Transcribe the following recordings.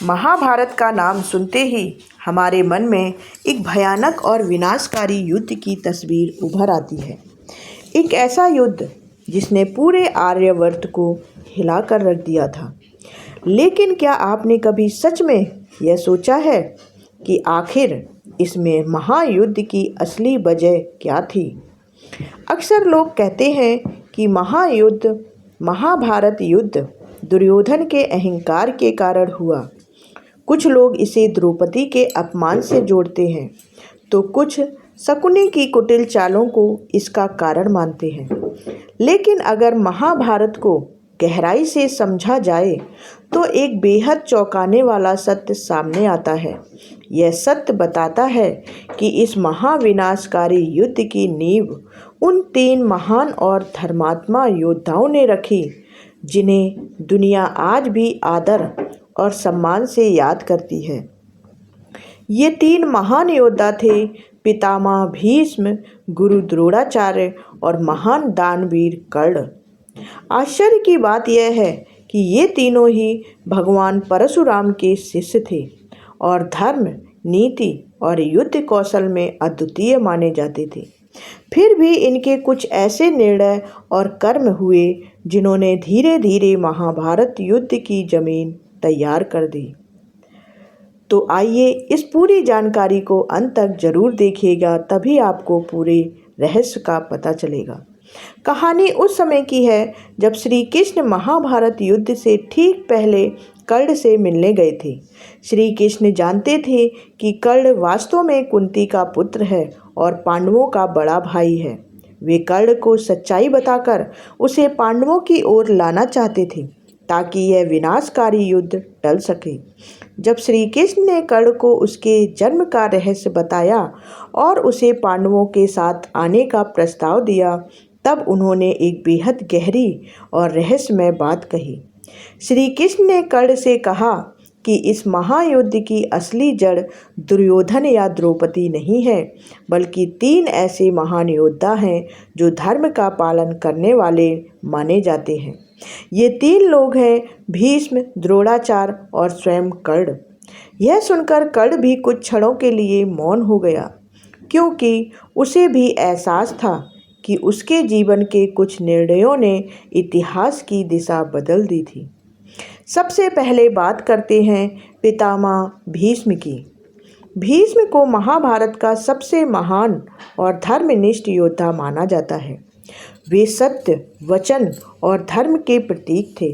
महाभारत का नाम सुनते ही हमारे मन में एक भयानक और विनाशकारी युद्ध की तस्वीर उभर आती है। एक ऐसा युद्ध जिसने पूरे आर्यवर्त को हिलाकर रख दिया था। लेकिन क्या आपने कभी सच में यह सोचा है कि आखिर इसमें महायुद्ध की असली वजह क्या थी? अक्सर लोग कहते हैं कि महाभारत युद्ध दुर्योधन के अहंकार के कारण हुआ। कुछ लोग इसे द्रौपदी के अपमान से जोड़ते हैं, तो कुछ शकुनी की कुटिल चालों को इसका कारण मानते हैं। लेकिन अगर महाभारत को गहराई से समझा जाए तो एक बेहद चौंकाने वाला सत्य सामने आता है। यह सत्य बताता है कि इस महाविनाशकारी युद्ध की नींव उन 3 महान और धर्मात्मा योद्धाओं ने रखी, जिन्हें दुनिया आज भी आदर और सम्मान से याद करती है। ये 3 महान योद्धा थे पितामह भीष्म, गुरु द्रोणाचार्य और महान दानवीर कर्ण। आश्चर्य की बात यह है कि ये तीनों ही भगवान परशुराम के शिष्य थे और धर्म, नीति और युद्ध कौशल में अद्वितीय माने जाते थे। फिर भी इनके कुछ ऐसे निर्णय और कर्म हुए जिन्होंने धीरे धीरे महाभारत युद्ध की जमीन तैयार कर दी। तो आइए इस पूरी जानकारी को अंत तक जरूर देखिएगा, तभी आपको पूरे रहस्य का पता चलेगा। कहानी उस समय की है जब श्री कृष्ण महाभारत युद्ध से ठीक पहले कर्ण से मिलने गए थे। श्री कृष्ण जानते थे कि कर्ण वास्तव में कुंती का पुत्र है और पांडवों का बड़ा भाई है। वे कर्ण को सच्चाई बताकर उसे पांडवों की ओर लाना चाहते थे ताकि यह विनाशकारी युद्ध टल सके। जब श्री कृष्ण ने कर्ण को उसके जन्म का रहस्य बताया और उसे पांडवों के साथ आने का प्रस्ताव दिया, तब उन्होंने एक बेहद गहरी और रहस्यमय बात कही। श्री कृष्ण ने कर्ण से कहा कि इस महायुद्ध की असली जड़ दुर्योधन या द्रौपदी नहीं है, बल्कि 3 ऐसे महान योद्धा हैं जो धर्म का पालन करने वाले माने जाते हैं। ये 3 लोग हैं भीष्म, द्रोणाचार्य और स्वयं कर्ण। यह सुनकर कर्ण भी कुछ क्षणों के लिए मौन हो गया, क्योंकि उसे भी एहसास था कि उसके जीवन के कुछ निर्णयों ने इतिहास की दिशा बदल दी थी। सबसे पहले बात करते हैं पितामह भीष्म की। भीष्म को महाभारत का सबसे महान और धर्मनिष्ठ योद्धा माना जाता है। वे सत्य, वचन और धर्म के प्रतीक थे।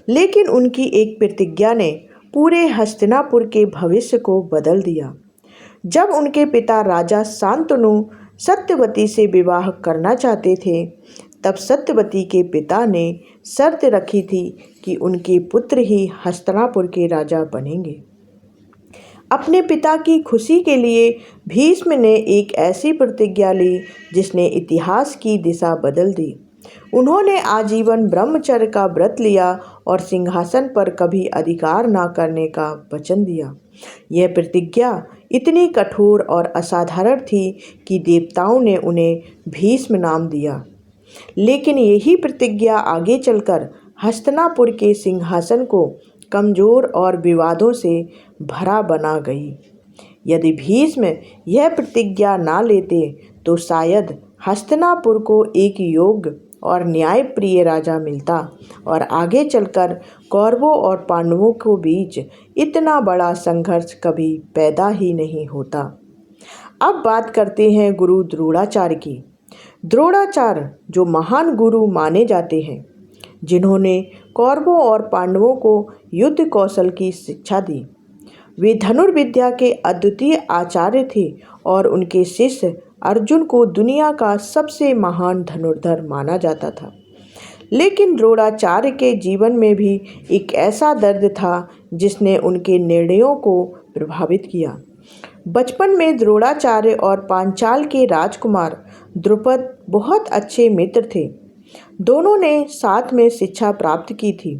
लेकिन उनकी एक प्रतिज्ञा ने पूरे हस्तिनापुर के भविष्य को बदल दिया। जब उनके पिता राजा शांतनु सत्यवती से विवाह करना चाहते थे, तब सत्यवती के पिता ने शर्त रखी थी कि उनके पुत्र ही हस्तिनापुर के राजा बनेंगे। अपने पिता की खुशी के लिए भीष्म ने एक ऐसी प्रतिज्ञा ली जिसने इतिहास की दिशा बदल दी। उन्होंने आजीवन ब्रह्मचर्य का व्रत लिया और सिंहासन पर कभी अधिकार न करने का वचन दिया। यह प्रतिज्ञा इतनी कठोर और असाधारण थी कि देवताओं ने उन्हें भीष्म नाम दिया। लेकिन यही प्रतिज्ञा आगे चलकर हस्तिनापुर के सिंहासन को कमजोर और विवादों से भरा बना गई। यदि भीष्म यह प्रतिज्ञा ना लेते तो शायद हस्तिनापुर को एक योग्य और न्यायप्रिय राजा मिलता और आगे चलकर कौरवों और पांडवों के बीच इतना बड़ा संघर्ष कभी पैदा ही नहीं होता। अब बात करते हैं गुरु द्रोणाचार्य की। द्रोणाचार्य जो महान गुरु माने जाते हैं, जिन्होंने कौरवों और पांडवों को युद्ध कौशल की शिक्षा दी। वे धनुर्विद्या के अद्वितीय आचार्य थे और उनके शिष्य अर्जुन को दुनिया का सबसे महान धनुर्धर माना जाता था। लेकिन द्रोणाचार्य के जीवन में भी एक ऐसा दर्द था जिसने उनके निर्णयों को प्रभावित किया। बचपन में द्रोणाचार्य और पांचाल के राजकुमार द्रुपद बहुत अच्छे मित्र थे। दोनों ने साथ में शिक्षा प्राप्त की थी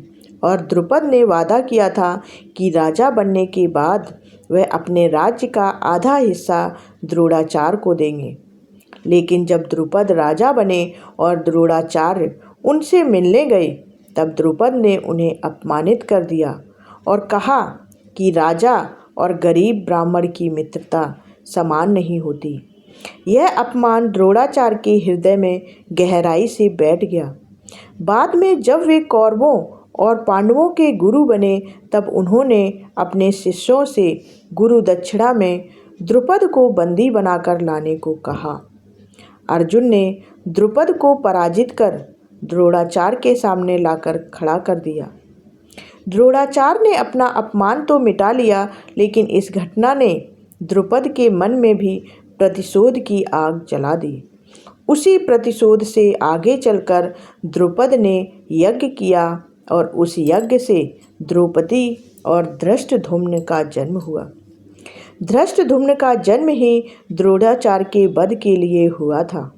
और द्रुपद ने वादा किया था कि राजा बनने के बाद वह अपने राज्य का आधा हिस्सा द्रोणाचार्य को देंगे। लेकिन जब द्रुपद राजा बने और द्रोणाचार्य उनसे मिलने गए, तब द्रुपद ने उन्हें अपमानित कर दिया और कहा कि राजा और गरीब ब्राह्मण की मित्रता समान नहीं होती। यह अपमान द्रोणाचार्य के हृदय में गहराई से बैठ गया। बाद में जब वे कौरवों और पांडवों के गुरु बने, तब उन्होंने अपने शिष्यों से गुरु दक्षिणा में द्रुपद को बंदी बनाकर लाने को कहा। अर्जुन ने द्रुपद को पराजित कर द्रोणाचार्य के सामने लाकर खड़ा कर दिया। द्रोणाचार्य ने अपना अपमान तो मिटा लिया, लेकिन इस घटना ने द्रुपद के मन में भी प्रतिशोध की आग जला दी। उसी प्रतिशोध से आगे चलकर द्रुपद ने यज्ञ किया और उस यज्ञ से द्रौपदी और धृष्टद्युम्न का जन्म हुआ। धृष्टद्युम्न का जन्म ही द्रोणाचार्य के वध के लिए हुआ था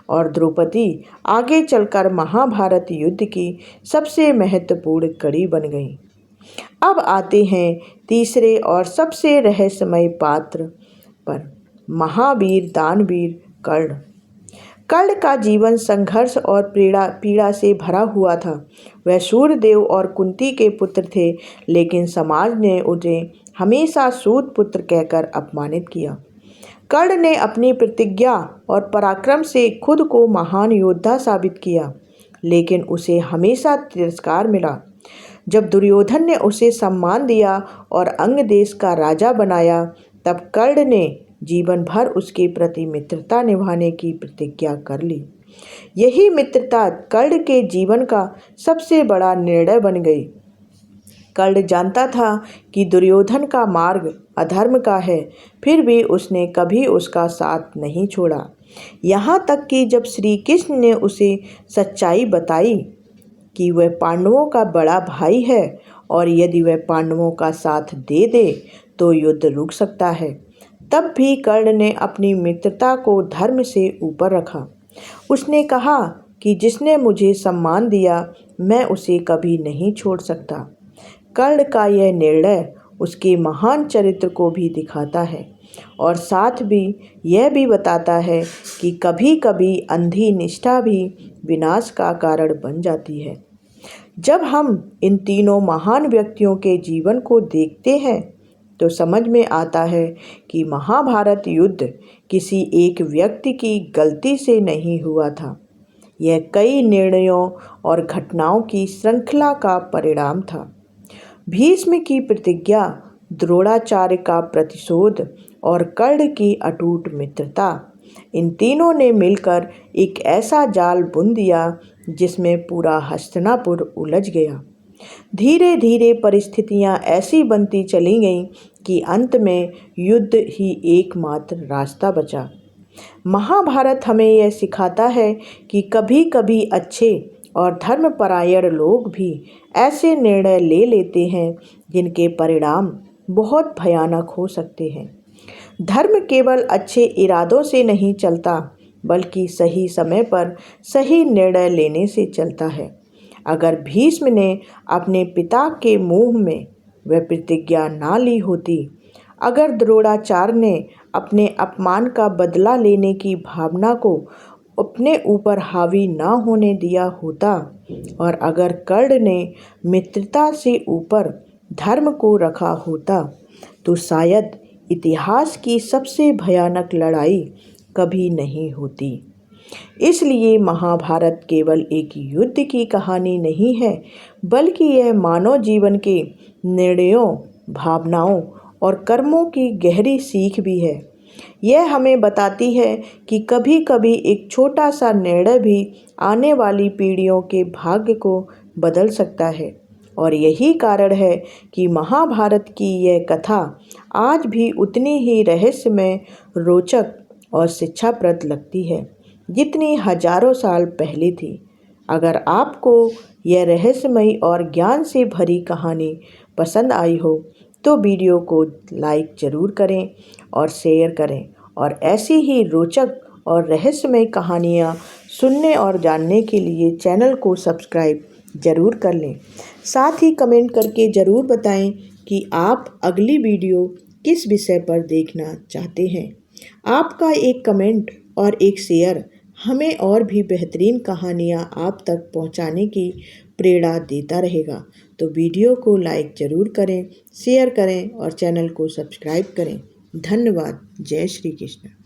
और द्रौपदी आगे चलकर महाभारत युद्ध की सबसे महत्वपूर्ण कड़ी बन गई। अब आते हैं तीसरे और सबसे रहस्यमय पात्र पर, महावीर दानवीर कर्ण। कर्ण का जीवन संघर्ष और पीड़ा से भरा हुआ था। वह सूर्यदेव और कुंती के पुत्र थे, लेकिन समाज ने उन्हें हमेशा सूत पुत्र कहकर अपमानित किया। कर्ण ने अपनी प्रतिज्ञा और पराक्रम से खुद को महान योद्धा साबित किया, लेकिन उसे हमेशा तिरस्कार मिला। जब दुर्योधन ने उसे सम्मान दिया और अंग देश का राजा बनाया, तब कर्ण ने जीवन भर उसके प्रति मित्रता निभाने की प्रतिज्ञा कर ली। यही मित्रता कर्ण के जीवन का सबसे बड़ा निर्णय बन गई। कर्ण जानता था कि दुर्योधन का मार्ग अधर्म का है, फिर भी उसने कभी उसका साथ नहीं छोड़ा। यहाँ तक कि जब श्री कृष्ण ने उसे सच्चाई बताई कि वह पांडवों का बड़ा भाई है और यदि वह पांडवों का साथ दे दे तो युद्ध रुक सकता है, तब भी कर्ण ने अपनी मित्रता को धर्म से ऊपर रखा। उसने कहा कि जिसने मुझे सम्मान दिया, मैं उसे कभी नहीं छोड़ सकता। कर्ण का यह निर्णय उसके महान चरित्र को भी दिखाता है और साथ भी यह भी बताता है कि कभी कभी अंधी निष्ठा भी विनाश का कारण बन जाती है। जब हम इन तीनों महान व्यक्तियों के जीवन को देखते हैं, तो समझ में आता है कि महाभारत युद्ध किसी एक व्यक्ति की गलती से नहीं हुआ था। यह कई निर्णयों और घटनाओं की श्रृंखला का परिणाम था। भीष्म की प्रतिज्ञा, द्रोणाचार्य का प्रतिशोध और कर्ण की अटूट मित्रता, इन तीनों ने मिलकर एक ऐसा जाल बुन दिया जिसमें पूरा हस्तिनापुर उलझ गया। धीरे धीरे परिस्थितियां ऐसी बनती चली गईं कि अंत में युद्ध ही एकमात्र रास्ता बचा। महाभारत हमें यह सिखाता है कि कभी कभी अच्छे और धर्मपरायण लोग भी ऐसे निर्णय ले लेते हैं जिनके परिणाम बहुत भयानक हो सकते हैं। धर्म केवल अच्छे इरादों से नहीं चलता, बल्कि सही समय पर सही निर्णय लेने से चलता है। अगर भीष्म ने अपने पिता के मुंह में वह प्रतिज्ञा ना ली होती, अगर द्रोणाचार्य ने अपने अपमान का बदला लेने की भावना को अपने ऊपर हावी ना होने दिया होता, और अगर कर्ण ने मित्रता से ऊपर धर्म को रखा होता, तो शायद इतिहास की सबसे भयानक लड़ाई कभी नहीं होती। इसलिए महाभारत केवल एक युद्ध की कहानी नहीं है, बल्कि यह मानव जीवन के निर्णयों, भावनाओं और कर्मों की गहरी सीख भी है। यह हमें बताती है कि कभी कभी एक छोटा सा निर्णय भी आने वाली पीढ़ियों के भाग्य को बदल सकता है। और यही कारण है कि महाभारत की यह कथा आज भी उतनी ही रहस्यमय, रोचक और शिक्षाप्रद लगती है जितनी हजारों साल पहले थी। अगर आपको यह रहस्यमयी और ज्ञान से भरी कहानी पसंद आई हो, तो वीडियो को लाइक ज़रूर करें और शेयर करें, और ऐसी ही रोचक और रहस्यमय कहानियाँ सुनने और जानने के लिए चैनल को सब्सक्राइब ज़रूर कर लें। साथ ही कमेंट करके ज़रूर बताएं कि आप अगली वीडियो किस विषय पर देखना चाहते हैं। आपका एक कमेंट और एक शेयर हमें और भी बेहतरीन कहानियाँ आप तक पहुँचाने की प्रेरणा देता रहेगा। तो वीडियो को लाइक ज़रूर करें, शेयर करें और चैनल को सब्सक्राइब करें। धन्यवाद। जय श्री कृष्ण।